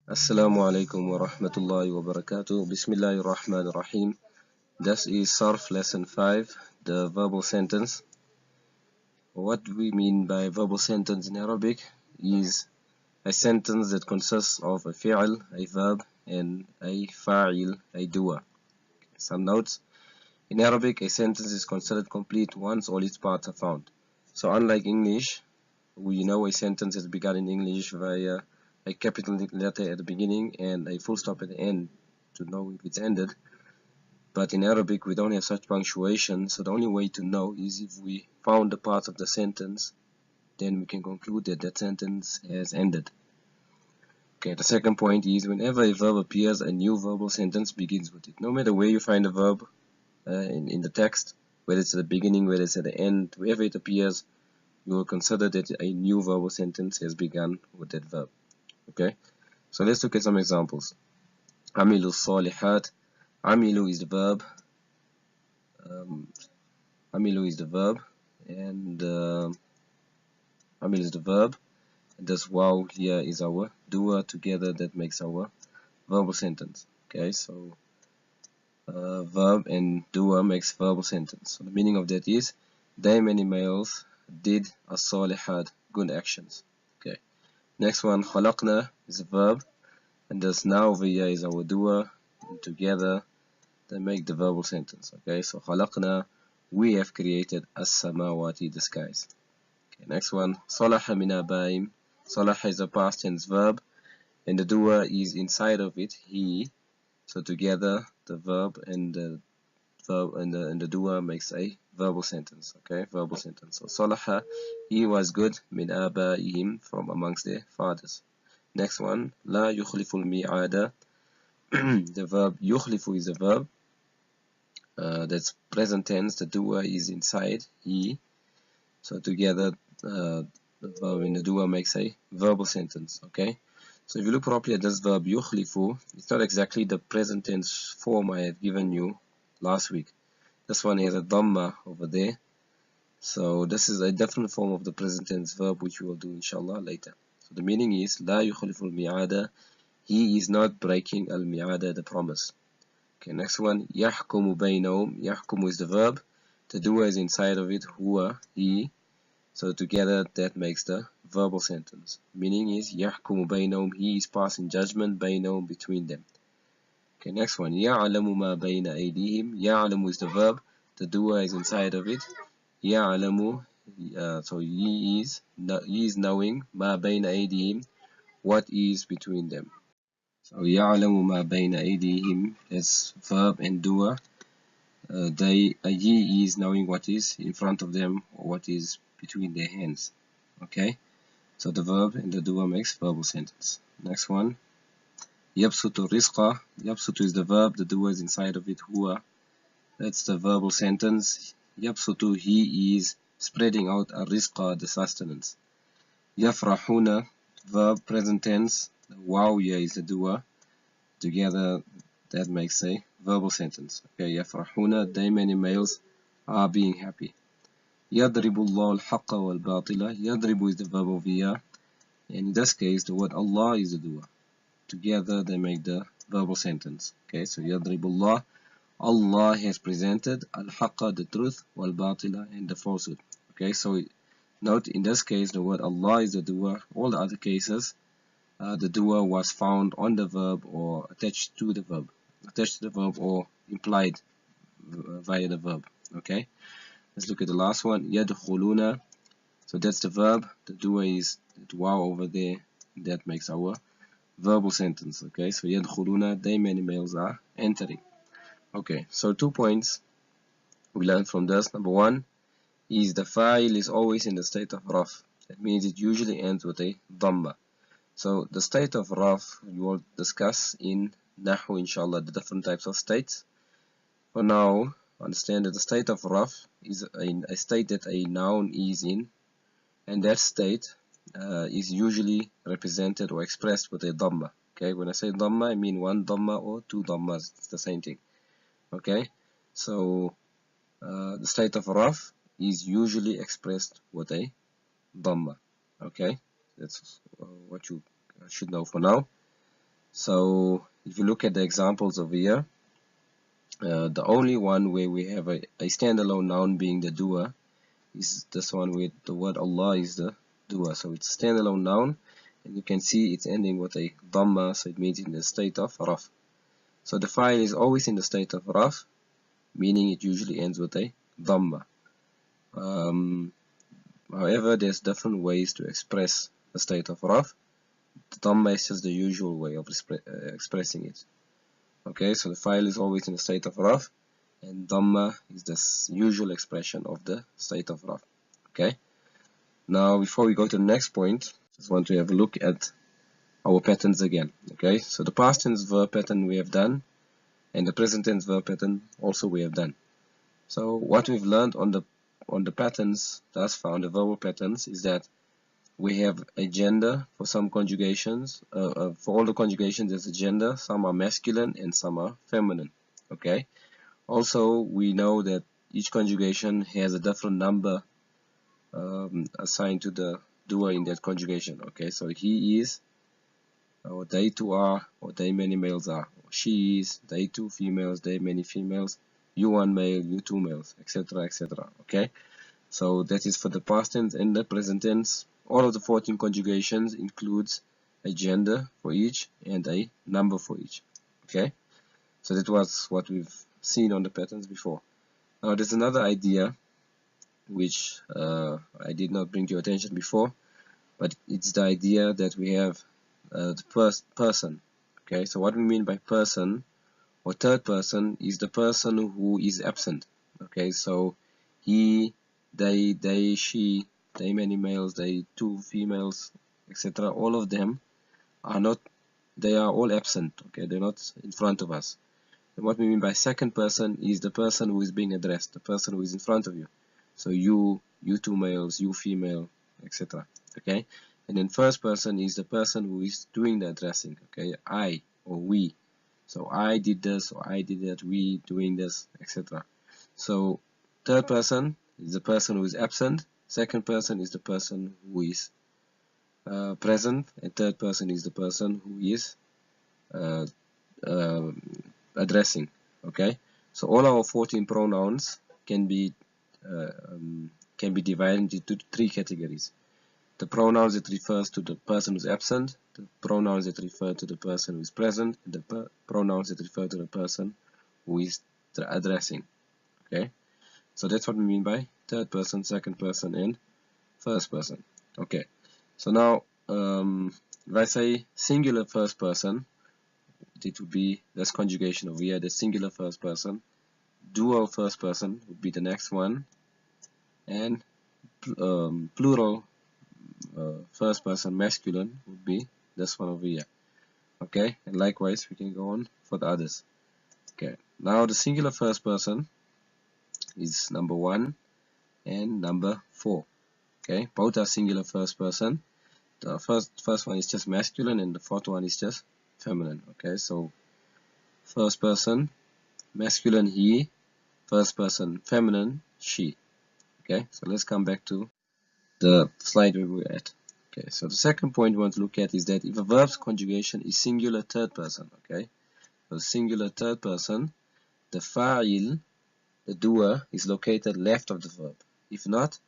Assalamu alaikum wa rahmatullahi wa barakatuh. Bismillahir Rahmanir Rahim. This is Sarf lesson 5, the verbal sentence. What we mean by verbal sentence in Arabic is a sentence that consists of a fi'l, a verb, and a fa'il, a doer. Some notes. In Arabic, a sentence is considered complete once all its parts are found. So unlike English, we know a sentence is begun in English via a capital letter at the beginning and a full stop at the end to know if it's ended. But in Arabic, we don't have such punctuation, so the only way to know is if we found the parts of the sentence, then we can conclude that that sentence has ended. Okay, the second point is whenever a verb appears, a new verbal sentence begins with it. No matter where you find a verb in the text, whether it's at the beginning, whether it's at the end, wherever it appears, you will consider that a new verbal sentence has begun with that verb. Okay, so let's look at some examples. Amilu salihat. Amilu is the verb. Amilu is the verb, and Amil is the verb. And this wow here is our doer. Together that makes our verbal sentence. Okay, so verb and doer makes verbal sentence. So the meaning of that is they many males did as-salihat, good actions. Okay. Next one, khalaqna is a verb, and this now over here is our doer, and together they make the verbal sentence. Okay, so khalaqna, we have created as-samawati, the skies. Okay, next one, salaha min abaim. Salaha is a past tense verb, and the doer is inside of it, he. So together the verb and the doer makes a verbal sentence. Okay, verbal sentence. So salaha, he was good, min abaihim, from amongst their fathers. Next one, la yukhlifu al-mi'ada. The verb yukhlifu is a verb that's present tense. The doer is inside, he. So together the verb and the doer makes a verbal sentence. Okay, so if you look properly at this verb yukhlifu, it's not exactly the present tense form I had given you last week. This one has a dhamma over there, so this is a different form of the present tense verb which we will do inshallah later. So the meaning is la yukhlifu al-mi'ada, he is not breaking al-mi'ada, the promise. Okay, next one, yahkumu baynahum. Yahkumu is the verb, the doer is inside of it, huwa, he. So together that makes the verbal sentence. Meaning is يحكم بينهم, he is passing judgment بينهم, between them. Okay, next one, يعلم ما بين أيديهم. يعلم is the verb, the doer is inside of it. يعلم, so he is knowing ما بين أيديهم, what is between them. So يعلم ما بين أيديهم is verb and doer. He is knowing what is in front of them or what is between their hands. Okay, so the verb and the doer makes verbal sentence. Next one, yabsutu rizqa. Yabsutu is the verb, the doer is inside of it, huwa. That's the verbal sentence. Yabsutu, he is spreading out a rizqa, the sustenance. Yafrahuna, verb, present tense, the wow here is the doer. Together that makes a verbal sentence. Okay, yafrahuna, they many males are being happy. يضرب الله الحق والباطل. يضرب is the verb over here, and in this case the word Allah is the doer. Together they make the verbal sentence. Okay, so يضرب الله, Allah has presented al-haqqa, the truth, wal-batila, and the falsehood. Okay, so note in this case the word Allah is the doer. All the other cases the doer was found on the verb or attached to the verb, or implied via the verb. Okay, let's look at the last one, يدخلون. So that's the verb, the doer is that wow over there, that makes our verbal sentence. Okay, so يدخلون, they many males are entering. Okay, so 2 points we learned from this. Number one is the file is always in the state of raf. That means it usually ends with a dhamma. So the state of raf we will discuss in Nahu inshallah, the different types of states. For now, understand that the state of raf is a state that a noun is in, and that state is usually represented or expressed with a dhamma. Okay, when I say dhamma, I mean one dhamma or two dhammas. It's the same thing. Okay, so the state of raf is usually expressed with a dhamma. Okay, that's what you should know for now. So if you look at the examples over here, the only one where we have a standalone noun being the doer is this one with the word Allah is the doer. So it's a standalone noun, and you can see it's ending with a dhamma, so it means in the state of raf. So the file is always in the state of raf, meaning it usually ends with a dhamma. However, there's different ways to express the state of raf. The dhamma is just the usual way of expressing it. Okay, so the file is always in the state of raf, and dhamma is the usual expression of the state of raf. Okay, now before we go to the next point, just want to have a look at our patterns again. Okay, so the past tense verb pattern we have done, and the present tense verb pattern also we have done. So what we've learned on the patterns thus far, on the verbal patterns, is that we have a gender for some conjugations. For all the conjugations there's a gender. Some are masculine and some are feminine. Okay, also we know that each conjugation has a different number assigned to the doer in that conjugation. Okay, so he is, or they two are, or they many males are, or she is, they two females, they many females, you one male, you two males, etc., etc. Okay, so that is for the past tense. And the present tense, all of the 14 conjugations includes a gender for each and a number for each. Okay, so that was what we've seen on the patterns before. Now there's another idea which I did not bring to your attention before, but it's the idea that we have the first person. Okay, so what we mean by person or third person is the person who is absent. Okay, so he, they, she, they many males, they two females, etc. All of them are not, they are all absent. Okay, they're not in front of us. And what we mean by second person is the person who is being addressed, the person who is in front of you. So you two males, you female, etc. Okay, and then first person is the person who is doing the addressing. Okay, I or we. So I did this, or I did that, we doing this, etc. So third person is the person who is absent. Second person is the person who is present, and third person is the person who is addressing. Okay, so all our 14 pronouns can be divided into 3 categories. The pronouns that refers to the person who is absent, the pronouns that refer to the person who is present, and the pronouns that refer to the person who is addressing. Okay, so that's what we mean by third person, second person, and first person. Okay, so now if I say singular first person, it would be this conjugation over here, the singular first person. Dual first person would be the next one, and plural first person masculine would be this one over here. Okay, and likewise we can go on for the others. Okay, now the singular first person is number 1 and number 4. Okay, both are singular first person. The first one is just masculine and the fourth one is just feminine. Okay, so first person masculine he, first person feminine she. Okay, so let's come back to the slide where we were at. Okay, so the second point we want to look at is that if a verb's conjugation is singular third person, okay, so singular third person, the fa'il, the doer, is located left of the verb. If not,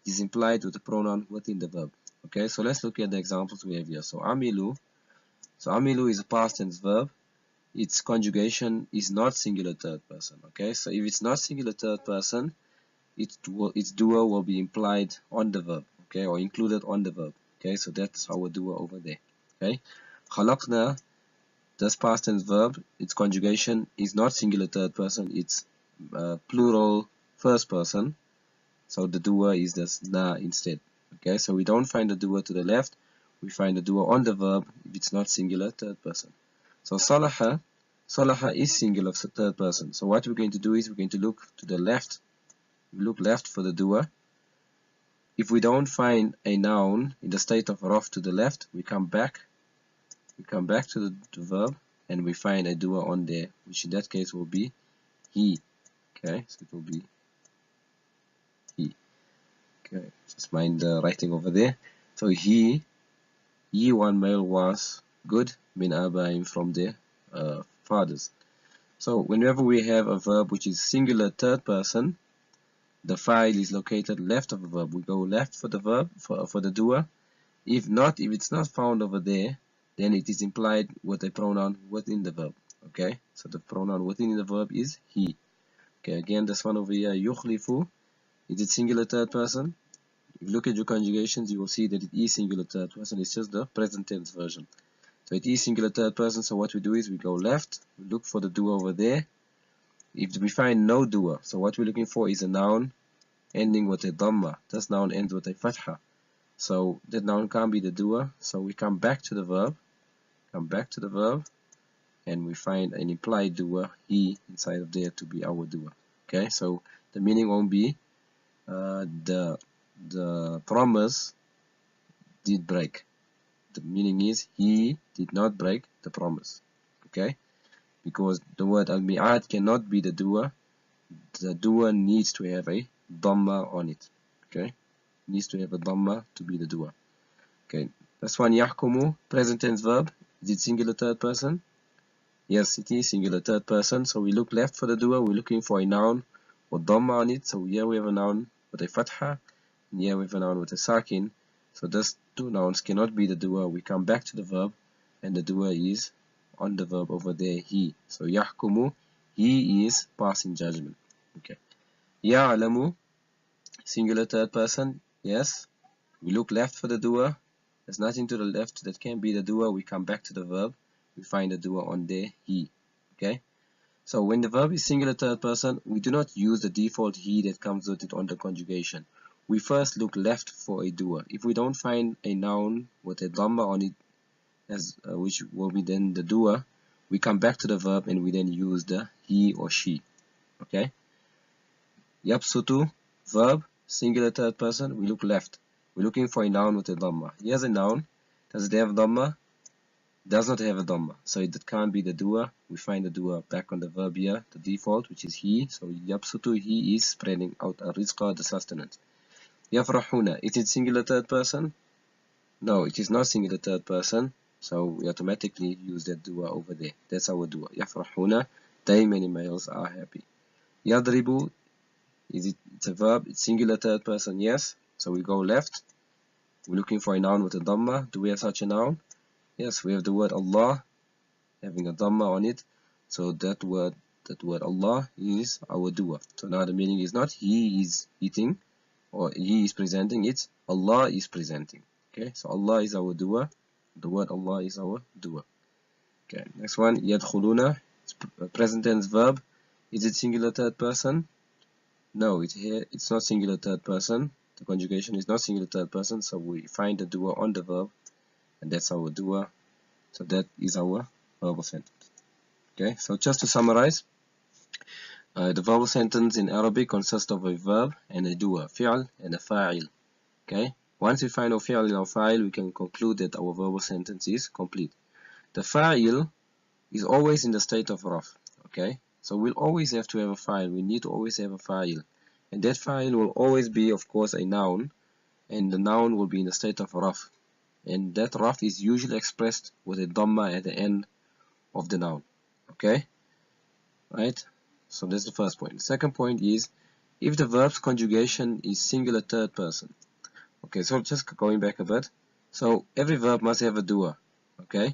it is implied with the pronoun within the verb. Okay, so let's look at the examples we have here. So amilu is a past tense verb. Its conjugation is not singular third person. Okay, so if it's not singular third person, its doer will be implied on the verb, okay, or included on the verb. Okay, so that's our doer over there. Okay, khalaqna, this past tense verb, its conjugation is not singular third person, it's plural first person, so the doer is this na instead. Okay, so we don't find the doer to the left, we find the doer on the verb if it's not singular third person. So salaha is singular third person. So what we're going to do is we're going to look to the left. Look left for the doer. If we don't find a noun in the state of raf to the left, we come back to the verb and we find a doer on there, which in that case will be he. Okay, so it will be he. Okay, just mind the writing over there. So he one male was good, min abaihim, from their fathers. So whenever we have a verb which is singular third person, the fa'il is located left of the verb. We go left for the verb, for the doer. If it's not found over there, then it is implied with a pronoun within the verb. Okay, so the pronoun within the verb is he. Okay, again, this one over here, yukhlifu, is it singular third person? If you look at your conjugations, you will see that it is singular third person. It's just the present tense version. So it is singular third person. So what we do is we go left, we look for the doer over there. If we find no doer, so what we're looking for is a noun ending with a dhamma. This noun ends with a fatha. So that noun can't be the doer. So we come back to the verb, and we find an implied doer, he, inside of there to be our doer. Okay, so the meaning won't be the promise did break. The meaning is he did not break the promise. Okay, because the word al-mi'ad cannot be the doer. The doer needs to have a dhamma on it. Okay, needs to have a dhamma to be the doer. Okay, this one, yahkumu, present tense verb. Is it singular third person? Yes, it is singular third person. So we look left for the doer. We're looking for a noun with dhamma on it. So here we have a noun with a fatha, and here we have a noun with a sakin. So those two nouns cannot be the doer. We come back to the verb, and the doer is on the verb over there, he. So yahkumu, he is passing judgment. Okay. Ya'lamu, singular third person. Yes. We look left for the doer. There's nothing to the left that can be the doer. We come back to the verb. We find the doer on there, he. Okay. So when the verb is singular third person, we do not use the default he that comes with it on the conjugation. We first look left for a doer. If we don't find a noun with a dhamma on it, which will be then the doer, we come back to the verb and we then use the he or she. Okay. Yapsutu, verb, singular third person, we look left. We're looking for a noun with a dhamma. Here's a noun. Does it have dhamma? Does not have a dhamma. So it can't be the doer. We find the doer back on the verb here, the default, which is he. So yapsutu, he is spreading out a rizqa, the sustenance. Yafrahuna, is it singular third person? No, it is not singular third person. So we automatically use that doer over there. That's our doer. Yafrahuna, they, many males, are happy. Yadribu, it's a verb, it's singular third person, yes. So we go left. We're looking for a noun with a dhamma. Do we have such a noun? Yes, we have the word Allah having a dhamma on it. So that word Allah is our doer. So now the meaning is not he is eating or he is presenting, it's Allah is presenting. Okay, so Allah is our doer. The word Allah is our doer. Okay, next one, yadkhuluna, it's a present tense verb. Is it singular third person? No, it's not singular third person. The conjugation is not singular third person, so we find the doer on the verb, and that's our doer. So that is our verbal sentence. Okay, so just to summarize, the verbal sentence in Arabic consists of a verb and a doer, fi'al and a fa'il. Okay, once we find our fi'al and our fa'il, we can conclude that our verbal sentence is complete. The fa'il is always in the state of raf. Okay, so we'll always have to have a fa'il. We need to always have a fa'il. And that fa'il will always be, of course, a noun, and the noun will be in the state of raf. And that raf is usually expressed with a dhamma at the end of the noun. Okay? Right? So that's the first point. The second point is, if the verb's conjugation is singular third person. Okay, so just going back a bit. So every verb must have a doer. Okay?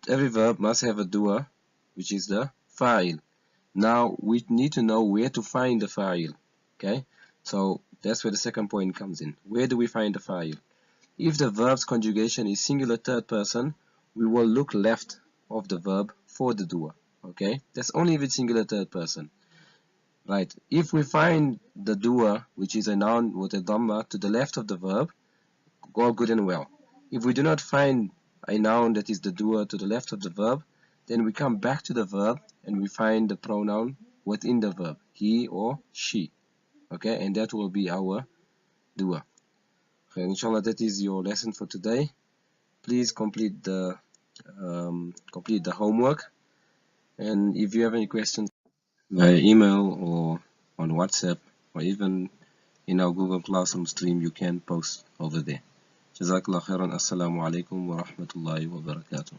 Every verb must have a doer, which is the fa'il. Now we need to know where to find the fa'il. Okay, so that's where the second point comes in. Where do we find the fa'il? If the verb's conjugation is singular third person, we will look left of the verb for the doer. Okay, that's only if it's singular third person. Right, if we find the doer, which is a noun with a dhamma, to the left of the verb, all good and well. If we do not find a noun that is the doer to the left of the verb, then we come back to the verb and we find the pronoun within the verb, he or she. Okay, and that will be our doer. Okay, inshallah, that is your lesson for today. Please complete the homework, and if you have any questions via email or on WhatsApp or even in our Google Classroom stream, you can post over there. جزاك الله خيرا. السلام عليكم ورحمة الله وبركاته.